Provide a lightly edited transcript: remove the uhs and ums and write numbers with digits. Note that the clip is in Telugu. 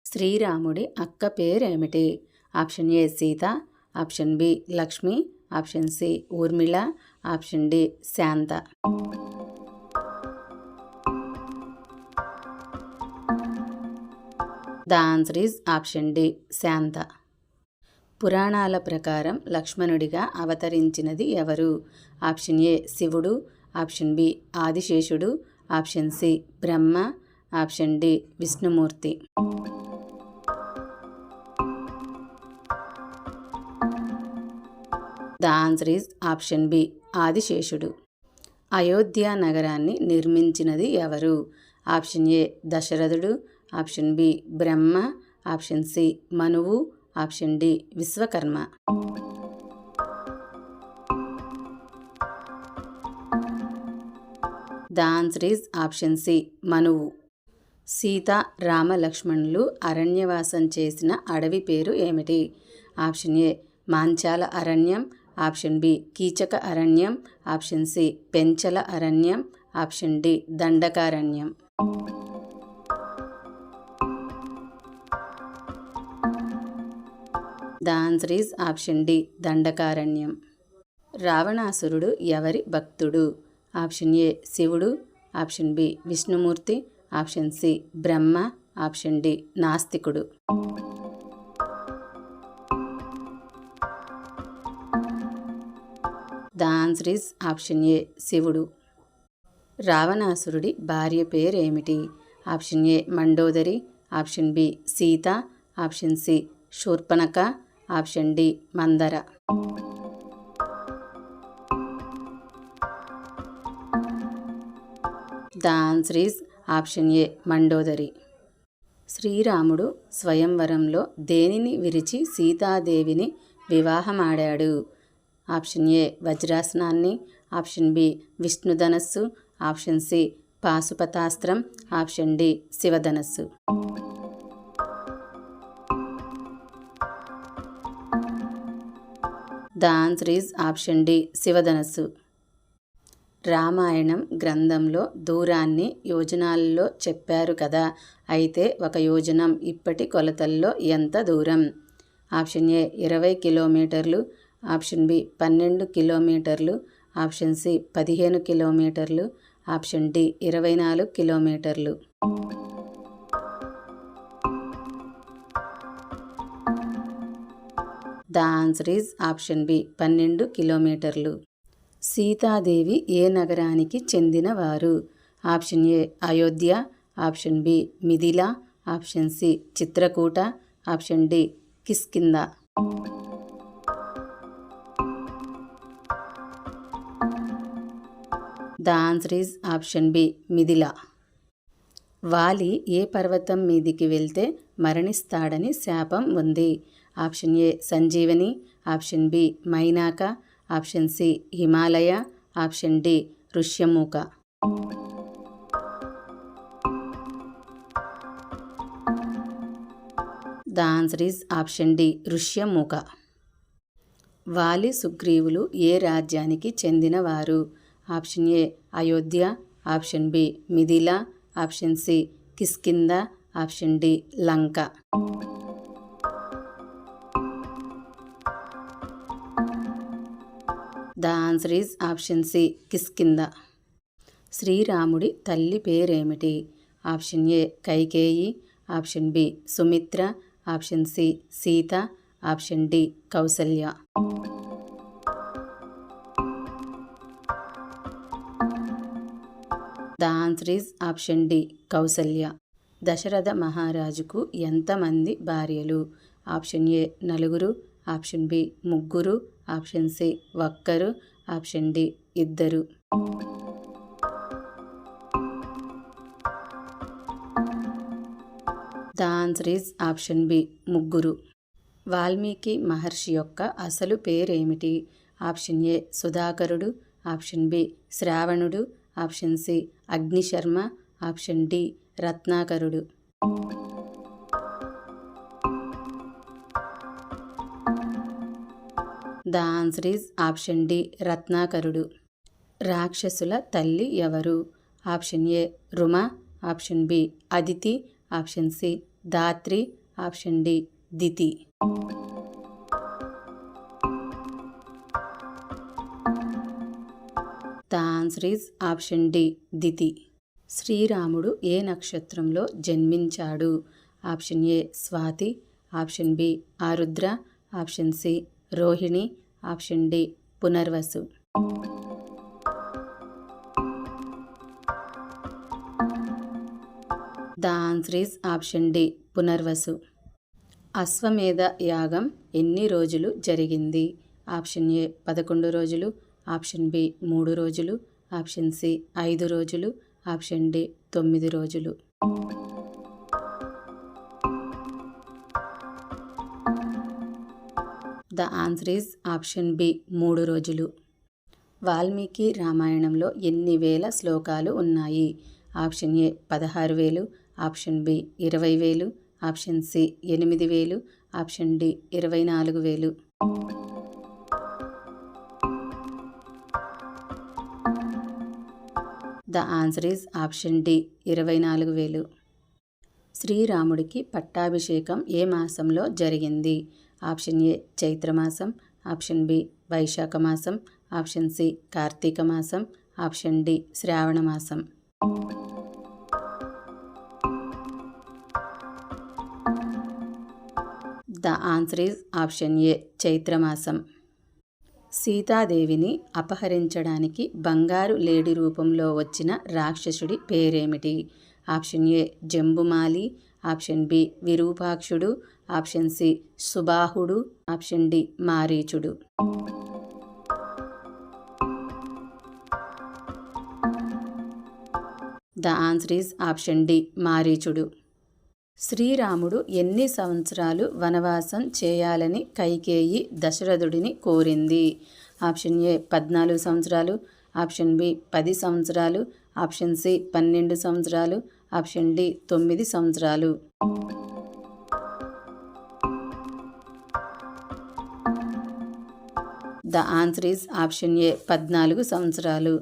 శ్రీరాముడి అక్క పేరేమిటి? Option A Sita, option B Lakshmi, option C Urmila, option D Shanta. The answer is option D Shanta. పురాణాల ప్రకారం లక్ష్మణుడిగా అవతరించినది ఎవరు? ఆప్షన్ ఏ శివుడు, ఆప్షన్ బి ఆదిశేషుడు, option C Brahma, option D Vishnumurthy. The answer is option B ఆదిశేషుడు. అయోధ్య నగరాన్ని నిర్మించినది ఎవరు? ఆప్షన్ ఏ దశరథుడు, option B Brahma, option C మనువు, option D Vishwakarma. The answer is option C మనువు. సీత రామ లక్ష్మణులు అరణ్యవాసం చేసిన అడవి పేరు ఏమిటి? ఆప్షన్ ఏ మాంచాల అరణ్యం, ఆప్షన్ బి కీచక అరణ్యం, ఆప్షన్ సి పెంచల అరణ్యం, ఆప్షన్ డి దండకారణ్యం. The answer is option D దండకారణ్యం. రావణాసురుడు ఎవరి భక్తుడు? ఆప్షన్ ఏ శివుడు, option B Vishnumurthy, option C Brahma, option D నాస్తికుడు. The answer is option A శివుడు. రావణాసురుడి భార్య పేరేమిటి? Option A Mandodari, option B Sita, option C Surpanakha, option D Mandara. The answer is option A Mandodari. శ్రీరాముడు స్వయంవరంలో దేనిని విరిచి సీతాదేవిని వివాహమాడాడు? ఆప్షన్ ఏ వజ్రాసనాన్ని, ఆప్షన్ బి విష్ణుధనస్సు, ఆప్షన్ సి పాశుపతాస్త్రం, ఆప్షన్ డి శివధనస్సు. The answer is option D శివధనస్సు. రామాయణం గ్రంథంలో దూరాన్ని యోజనాల్లో చెప్పారు కదా, అయితే ఒక యోజనం ఇప్పటి కొలతల్లో ఎంత దూరం? ఆప్షన్ ఏ 20 కిలోమీటర్లు, ఆప్షన్ బి 12 కిలోమీటర్లు, ఆప్షన్ సి 15 కిలోమీటర్లు, ఆప్షన్ డి 24 కిలోమీటర్లు. The answer is option B 12 కిలోమీటర్లు. సీతాదేవి ఏ నగరానికి చెందినవారు? Option A Ayodhya, option B Mithila, option C Chitrakuta, option D Kishkindha. The answer is option B Mithila. Vali ఏ పర్వతం మీదికి వెళ్తే మరణిస్తాడని శాపం ఉంది? Option A Sanjeevani, option B Mainaka, option C Himalaya, option D Rishyamuka. The answer is option D Rishyamuka. Vali సుగ్రీవులు ఏ రాజ్యానికి చెందినవారు? Option A Ayodhya, option B Mithila, option C Kishkindha, option D Lanka. The answer is option C Kishkindha. శ్రీరాముడి తల్లి పేరేమిటి? Option A Kaikeyi, option B Sumitra, option C Sita, option D Kausalya. The answer is option D Kausalya. Dasharatha మహారాజుకు ఎంతమంది భార్యలు? Option A 4, option B 3, option C 1, option D 2. The answer is option B 3. Valmiki మహర్షి యొక్క అసలు పేరేమిటి? ఆప్షన్ ఏ సుధాకరుడు, ఆప్షన్ బి శ్రావణుడు, option C Agnisharma, option D రత్నాకరుడు. The answer is option D రత్నాకరుడు. రాక్షసుల తల్లి ఎవరు? Option A Ruma, option B Aditi, option C Dhatri, option D Diti. The answer is option D Diti. శ్రీరాముడు ఏ నక్షత్రంలో జన్మించాడు? Option A Swati, option B Arudra, option C Rohini, option D Punarvasu. The answer is option D Punarvasu. అశ్వమేధ యాగం ఎన్ని రోజులు జరిగింది? ఆప్షన్ ఏ 11 రోజులు, ఆప్షన్ బి 3 రోజులు, ఆప్షన్ సి 5 రోజులు, ఆప్షన్ డి 9 రోజులు. The answer is option B 3 రోజులు. వాల్మీకి రామాయణంలో ఎన్ని వేల శ్లోకాలు ఉన్నాయి? Option A 16,000, option B 20,000, option C 8,000, option D 24,000. The answer is option D 24,000. శ్రీరాముడికి పట్టాభిషేకం ఏ మాసంలో జరిగింది? ఆప్షన్ ఏ చైత్రమాసం, ఆప్షన్ బి వైశాఖ మాసం, ఆప్షన్ సి కార్తీక మాసం, ఆప్షన్ డి శ్రావణ మాసం. The answer is option A చైత్రమాసం. సీతాదేవిని అపహరించడానికి బంగారు లేడి రూపంలో వచ్చిన రాక్షసుడి పేరేమిటి? ఆప్షన్ ఏ జంబుమాలి, ఆప్షన్ బి విరూపాక్షుడు, ఆప్షన్ సి సుబాహుడు, ఆప్షన్ డి మారీచుడు. The answer is option D మారీచుడు. శ్రీరాముడు ఎన్ని సంవత్సరాలు వనవాసం చేయాలని కైకేయి దశరథుడిని కోరింది? ఆప్షన్ ఏ 14 సంవత్సరాలు, ఆప్షన్ బి 10 సంవత్సరాలు, ఆప్షన్ సి 12 సంవత్సరాలు, ఆప్షన్ డి 9 సంవత్సరాలు. ద ఆన్సర్ ఈజ్ ఆప్షన్ ఏ 14 సంవత్సరాలు.